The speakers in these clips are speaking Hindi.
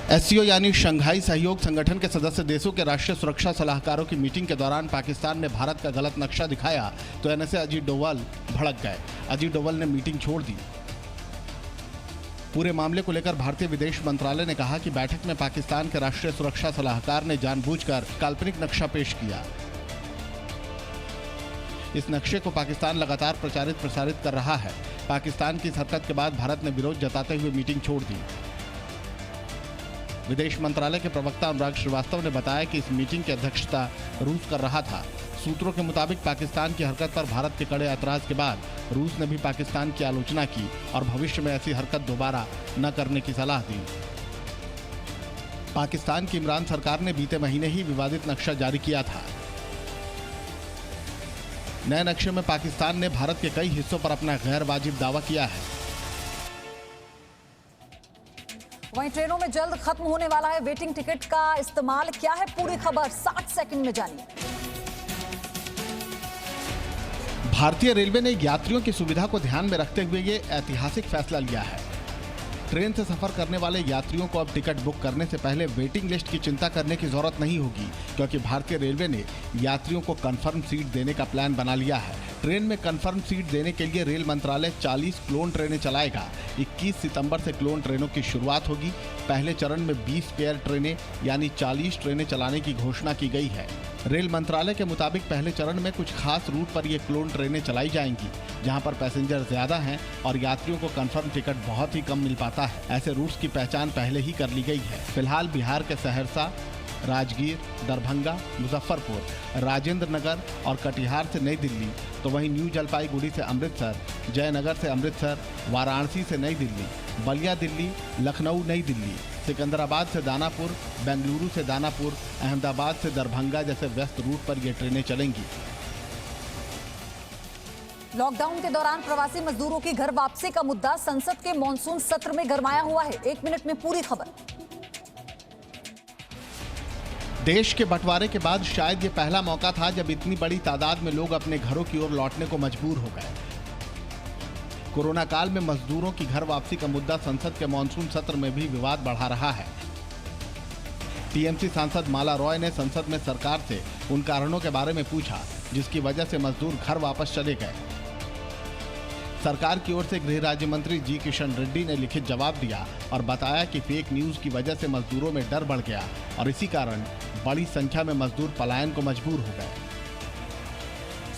एससीओ यानी शंघाई सहयोग संगठन के सदस्य देशों के राष्ट्रीय सुरक्षा सलाहकारों की मीटिंग के दौरान पाकिस्तान ने भारत का गलत नक्शा दिखाया तो एनएसए अजीत डोवाल भड़क गए। अजीत डोवाल ने मीटिंग छोड़ दी। पूरे मामले को लेकर भारतीय विदेश मंत्रालय ने कहा कि बैठक में पाकिस्तान के राष्ट्रीय सुरक्षा सलाहकार ने जानबूझकर काल्पनिक नक्शा पेश किया। इस नक्शे को पाकिस्तान लगातार प्रसारित कर रहा है। पाकिस्तान की इस हरकत के बाद भारत ने विरोध जताते हुए मीटिंग छोड़ दी। विदेश मंत्रालय के प्रवक्ता अनुराग श्रीवास्तव ने बताया कि इस मीटिंग की अध्यक्षता रूस कर रहा था। सूत्रों के मुताबिक पाकिस्तान की हरकत पर भारत के कड़े ऐतराज के बाद रूस ने भी पाकिस्तान की आलोचना की और भविष्य में ऐसी हरकत दोबारा न करने की सलाह दी। पाकिस्तान की इमरान सरकार ने बीते महीने ही विवादित नक्शा जारी किया था। नए नक्शे में पाकिस्तान ने भारत के कई हिस्सों पर अपना गैर वाजिब दावा किया है। वहीं ट्रेनों में जल्द खत्म होने वाला है वेटिंग टिकट का इस्तेमाल। क्या है पूरी खबर, 60 सेकंड में जानिए। भारतीय रेलवे ने यात्रियों की सुविधा को ध्यान में रखते हुए ये ऐतिहासिक फैसला लिया है। ट्रेन से सफर करने वाले यात्रियों को अब टिकट बुक करने से पहले वेटिंग लिस्ट की चिंता करने की जरूरत नहीं होगी, क्योंकि भारतीय रेलवे ने यात्रियों को कंफर्म सीट देने का प्लान बना लिया है। ट्रेन में कंफर्म सीट देने के लिए रेल मंत्रालय 40 क्लोन ट्रेनें चलाएगा। 21 सितंबर से क्लोन ट्रेनों की शुरुआत होगी। पहले चरण में 20 पेयर ट्रेनें यानी 40 ट्रेनें चलाने की घोषणा की गई है। रेल मंत्रालय के मुताबिक पहले चरण में कुछ खास रूट पर ये क्लोन ट्रेनें चलाई जाएंगी, जहां पर पैसेंजर ज्यादा हैं और यात्रियों को कंफर्म टिकट बहुत ही कम मिल पाता है। ऐसे रूट्स की पहचान पहले ही कर ली गई है। फिलहाल बिहार के सहरसा, राजगीर, दरभंगा, मुजफ्फरपुर, राजेंद्र नगर और कटिहार से नई दिल्ली, तो वहीं न्यू जलपाईगुड़ी से अमृतसर, जयनगर से अमृतसर, वाराणसी से नई दिल्ली, बलिया दिल्ली, लखनऊ नई दिल्ली, सिकंदराबाद से दानापुर, बेंगलुरु से दानापुर, अहमदाबाद से दरभंगा जैसे व्यस्त रूट पर ये ट्रेनें चलेंगी। लॉकडाउन के दौरान प्रवासी मजदूरों की घर वापसी का मुद्दा संसद के मॉनसून सत्र में गरमाया हुआ है। 1 मिनट में पूरी खबर। देश के बंटवारे के बाद शायद ये पहला मौका था जब इतनी बड़ी तादाद में लोग अपने घरों की ओर लौटने को मजबूर हो गए। कोरोना काल में मजदूरों की घर वापसी का मुद्दा संसद के मॉनसून सत्र में भी विवाद बढ़ा रहा है। टीएमसी सांसद माला रॉय ने संसद में सरकार से उन कारणों के बारे में पूछा जिसकी वजह से मजदूर घर वापस चले गए। सरकार की ओर से गृह राज्य मंत्री जी किशन रेड्डी ने लिखित जवाब दिया और बताया कि फेक न्यूज की वजह से मजदूरों में डर बढ़ गया और इसी कारण बड़ी संख्या में मजदूर पलायन को मजबूर हो गए।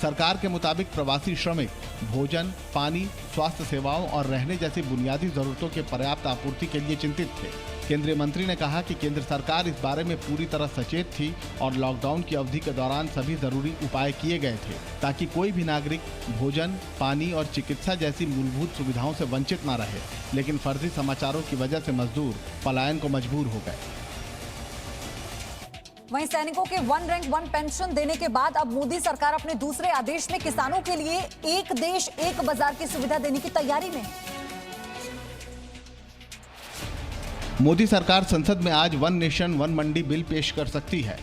सरकार के मुताबिक प्रवासी श्रमिक भोजन, पानी, स्वास्थ्य सेवाओं और रहने जैसी बुनियादी जरूरतों के पर्याप्त आपूर्ति के लिए चिंतित थे। केंद्रीय मंत्री ने कहा कि केंद्र सरकार इस बारे में पूरी तरह सचेत थी और लॉकडाउन की अवधि के दौरान सभी जरूरी उपाय किए गए थे ताकि कोई भी नागरिक भोजन, पानी और चिकित्सा जैसी मूलभूत सुविधाओं से वंचित न रहे। लेकिन फर्जी समाचारों की वजह से मजदूर पलायन को मजबूर हो गए। वहीं सैनिकों के 1 रैंक 1 पेंशन देने के बाद अब मोदी सरकार अपने दूसरे आदेश में किसानों के लिए एक देश एक बाजार की सुविधा देने की तैयारी में। मोदी सरकार संसद में आज 1 नेशन 1 मंडी बिल पेश कर सकती है।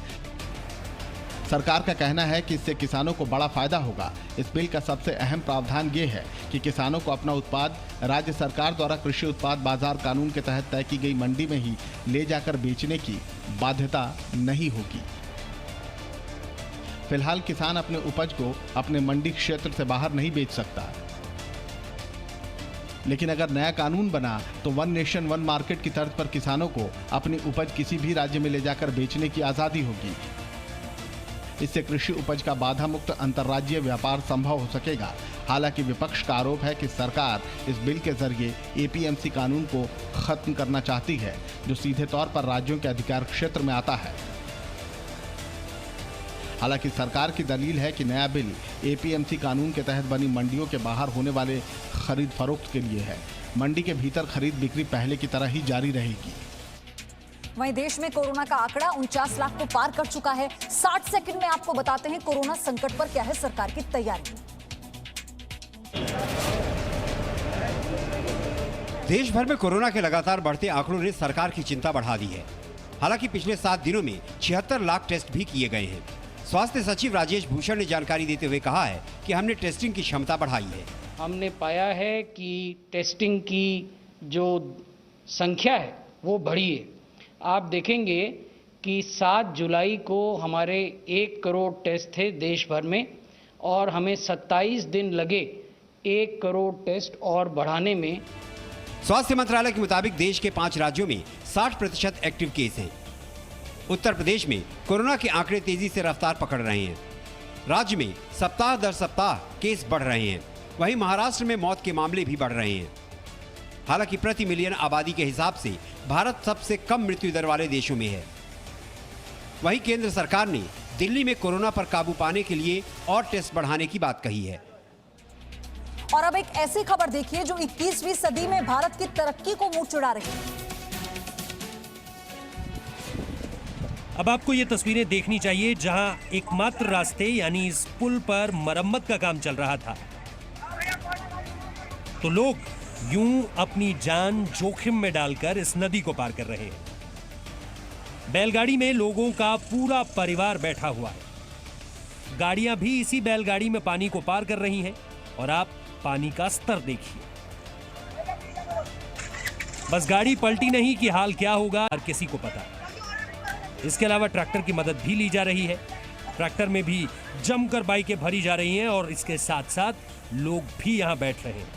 सरकार का कहना है कि इससे किसानों को बड़ा फायदा होगा। इस बिल का सबसे अहम प्रावधान ये है कि किसानों को अपना उत्पाद राज्य सरकार द्वारा कृषि उत्पाद बाजार कानून के तहत तय की गई मंडी में ही ले जाकर बेचने की बाध्यता नहीं होगी। फिलहाल किसान अपने उपज को अपने मंडी क्षेत्र से बाहर नहीं बेच सकता, लेकिन अगर नया कानून बना तो 1 नेशन 1 मार्केट की तर्ज पर किसानों को अपनी उपज किसी भी राज्य में ले जाकर बेचने की आजादी होगी। इससे कृषि उपज का बाधा मुक्त अंतर्राज्यीय व्यापार संभव हो सकेगा। हालांकि विपक्ष का आरोप है कि सरकार इस बिल के जरिए एपीएमसी कानून को खत्म करना चाहती है, जो सीधे तौर पर राज्यों के अधिकार क्षेत्र में आता है। हालांकि सरकार की दलील है कि नया बिल एपीएमसी कानून के तहत बनी मंडियों के बाहर होने वाले खरीद फरोख्त के लिए है। मंडी के भीतर खरीद बिक्री पहले की तरह ही जारी रहेगी। वहीं देश में कोरोना का आंकड़ा 49 लाख को पार कर चुका है। 60 सेकंड में आपको बताते हैं कोरोना संकट पर क्या है सरकार की तैयारी। देश भर में कोरोना के लगातार बढ़ते आंकड़ों ने सरकार की चिंता बढ़ा दी है। हालांकि पिछले 7 दिनों में 76 लाख टेस्ट भी किए गए हैं। स्वास्थ्य सचिव राजेश भूषण ने जानकारी देते हुए कहा है कि हमने टेस्टिंग की क्षमता बढ़ाई है। हमने पाया है कि टेस्टिंग की जो संख्या है वो बढ़ी है। आप देखेंगे कि 7 जुलाई को हमारे 1 करोड़ टेस्ट थे देश भर में और हमें 27 दिन लगे 1 करोड़ टेस्ट और बढ़ाने में। स्वास्थ्य मंत्रालय के मुताबिक देश के 5 राज्यों में 60% एक्टिव केस हैं। उत्तर प्रदेश में कोरोना के आंकड़े तेजी से रफ्तार पकड़ रहे हैं। राज्य में सप्ताह दर सप्ताह केस बढ़ रहे हैं। वहीं महाराष्ट्र में मौत के मामले भी बढ़ रहे हैं। हालांकि प्रति मिलियन आबादी के हिसाब से भारत सबसे कम मृत्यु दर वाले देशों में है। वहीं केंद्र सरकार ने दिल्ली में कोरोना पर काबू पाने के लिए और टेस्ट बढ़ाने की बात कही है। और अब एक ऐसी खबर देखिए जो 21वीं सदी में भारत की तरक्की को मुंह चिढ़ा रही है। अब आपको ये तस्वीरें देखनी चाहिए जहां एकमात्र रास्ते यानी इस पुल पर मरम्मत का काम चल रहा था, तो लोग यूं अपनी जान जोखिम में डालकर इस नदी को पार कर रहे हैं। बैलगाड़ी में लोगों का पूरा परिवार बैठा हुआ है। गाड़ियां भी इसी बैलगाड़ी में पानी को पार कर रही हैं और आप पानी का स्तर देखिए। बस गाड़ी पलटी नहीं कि हाल क्या होगा हर किसी को पता। इसके अलावा ट्रैक्टर की मदद भी ली जा रही है। ट्रैक्टर में भी जमकर बाइकें भरी जा रही हैं और इसके साथ साथ लोग भी यहां बैठ रहे हैं।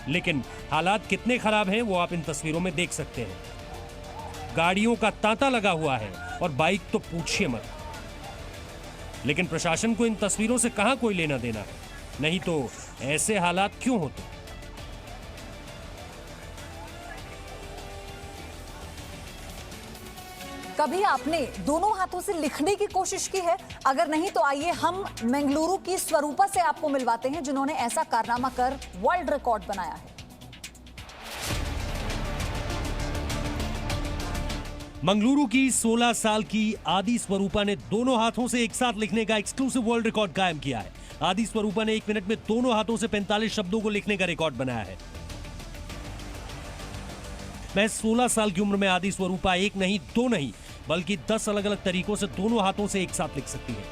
लेकिन हालात कितने खराब हैं वो आप इन तस्वीरों में देख सकते हैं। गाड़ियों का तांता लगा हुआ है और बाइक तो पूछिए मत। लेकिन प्रशासन को इन तस्वीरों से कहां कोई लेना देना है, नहीं तो ऐसे हालात क्यों होते। कभी आपने दोनों हाथों से लिखने की कोशिश की है? अगर नहीं तो आइए हम मंगलुरु की स्वरूपा से आपको मिलवाते हैं जिन्होंने ऐसा कारनामा कर वर्ल्ड रिकॉर्ड बनाया है। मंगलुरु की 16 साल की आदि स्वरूपा ने दोनों हाथों से एक साथ लिखने का एक्सक्लूसिव वर्ल्ड रिकॉर्ड कायम किया है। आदि स्वरूपा ने 1 मिनट में दोनों हाथों से 45 शब्दों को लिखने का रिकॉर्ड बनाया है। मैं 16 साल की उम्र में आदि स्वरूपा 1 नहीं 2 नहीं बल्कि 10 अलग अलग तरीकों से दोनों हाथों से एक साथ लिख सकती है।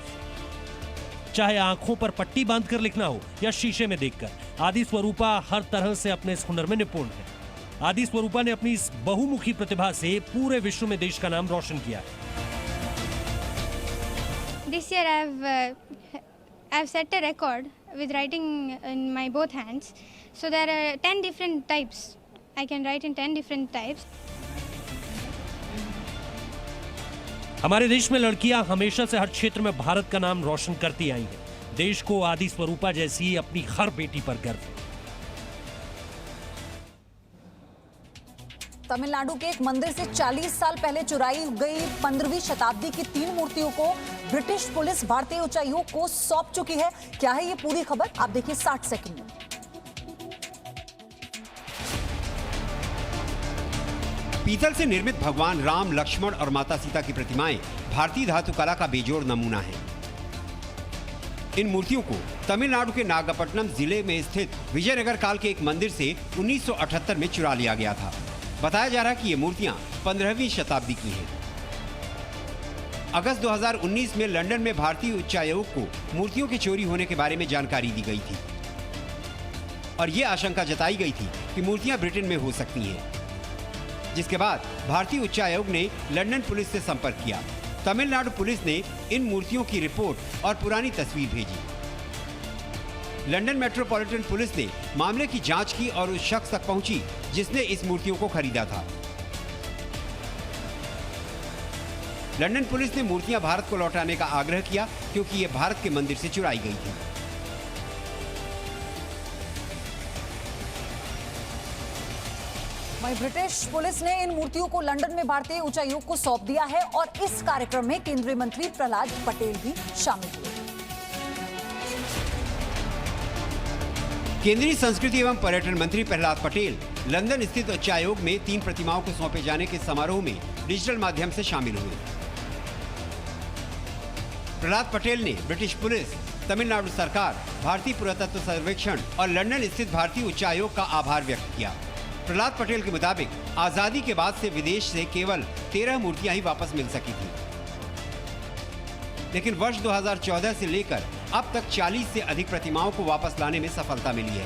चाहे आंखों पर पट्टी बांधकर लिखना हो या शीशे में देखकर, आदि स्वरूपा हर तरह से अपने इस हुनर में निपुण है। आदि स्वरूपा ने अपनी इस बहुमुखी प्रतिभा से पूरे विश्व में देश का नाम रोशन किया है। This year I've set a record with writing in my both hands. So there are 10 different types. I can write in 10 different types. हमारे देश में लड़कियां हमेशा से हर क्षेत्र में भारत का नाम रोशन करती आई हैं। देश को आदि स्वरूपा जैसी अपनी हर बेटी पर गर्व है। तमिलनाडु के एक मंदिर से 40 साल पहले चुराई गई 15वीं शताब्दी की 3 मूर्तियों को ब्रिटिश पुलिस भारतीय उच्चायोग को सौंप चुकी है। क्या है ये पूरी खबर, आप देखिए 60 सेकंड में। पीतल से निर्मित भगवान राम, लक्ष्मण और माता सीता की प्रतिमाएं भारतीय धातु कला का बेजोड़ नमूना है। इन मूर्तियों को तमिलनाडु के नागपट्टनम जिले में स्थित विजयनगर काल के एक मंदिर से 1978 में चुरा लिया गया था। बताया जा रहा है कि ये मूर्तियां 15वीं शताब्दी की हैं। अगस्त 2019 में लंदन में भारतीय उच्चायोग को मूर्तियों के चोरी होने के बारे में जानकारी दी गई थी और ये आशंका जताई गई थी कि मूर्तियां ब्रिटेन में हो सकती हैं। जिसके बाद भारतीय उच्चायोग ने लंदन पुलिस से संपर्क किया। तमिलनाडु पुलिस ने इन मूर्तियों की रिपोर्ट और पुरानी तस्वीर भेजी। लंदन मेट्रोपॉलिटन पुलिस ने मामले की जांच की और उस शख्स तक पहुंची जिसने इस मूर्तियों को खरीदा था। लंदन पुलिस ने मूर्तियां भारत को लौटाने का आग्रह किया क्योंकि ये भारत के मंदिर से चुराई गई थी। वहीं ब्रिटिश पुलिस ने इन मूर्तियों को लंदन में भारतीय उच्चायोग को सौंप दिया है और इस कार्यक्रम में केंद्रीय मंत्री प्रहलाद पटेल भी शामिल हुए। केंद्रीय संस्कृति एवं पर्यटन मंत्री प्रहलाद पटेल लंदन स्थित उच्चायोग में 3 प्रतिमाओं को सौंपे जाने के समारोह में डिजिटल माध्यम से शामिल हुए। प्रहलाद पटेल ने ब्रिटिश पुलिस, तमिलनाडु सरकार, भारतीय पुरातत्व सर्वेक्षण और लंदन स्थित भारतीय उच्चायोग का आभार व्यक्त किया। प्रहलाद पटेल के मुताबिक आजादी के बाद से विदेश से केवल 13 मूर्तियां ही वापस मिल सकी थी, लेकिन वर्ष 2014 से लेकर अब तक 40 से अधिक प्रतिमाओं को वापस लाने में सफलता मिली है।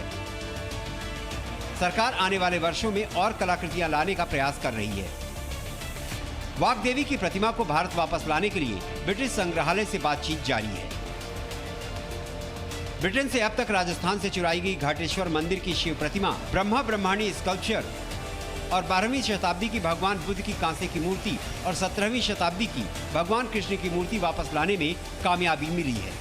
सरकार आने वाले वर्षों में और कलाकृतियां लाने का प्रयास कर रही है। वाग्देवी की प्रतिमा को भारत वापस लाने के लिए ब्रिटिश संग्रहालय से बातचीत जारी है। ब्रिटेन से अब तक राजस्थान से चुराई गई घाटेश्वर मंदिर की शिव प्रतिमा, ब्रह्मा ब्रह्मांडी स्कल्पचर और 12वीं शताब्दी की भगवान बुद्ध की कांसे की मूर्ति और 17वीं शताब्दी की भगवान कृष्ण की मूर्ति वापस लाने में कामयाबी मिली है।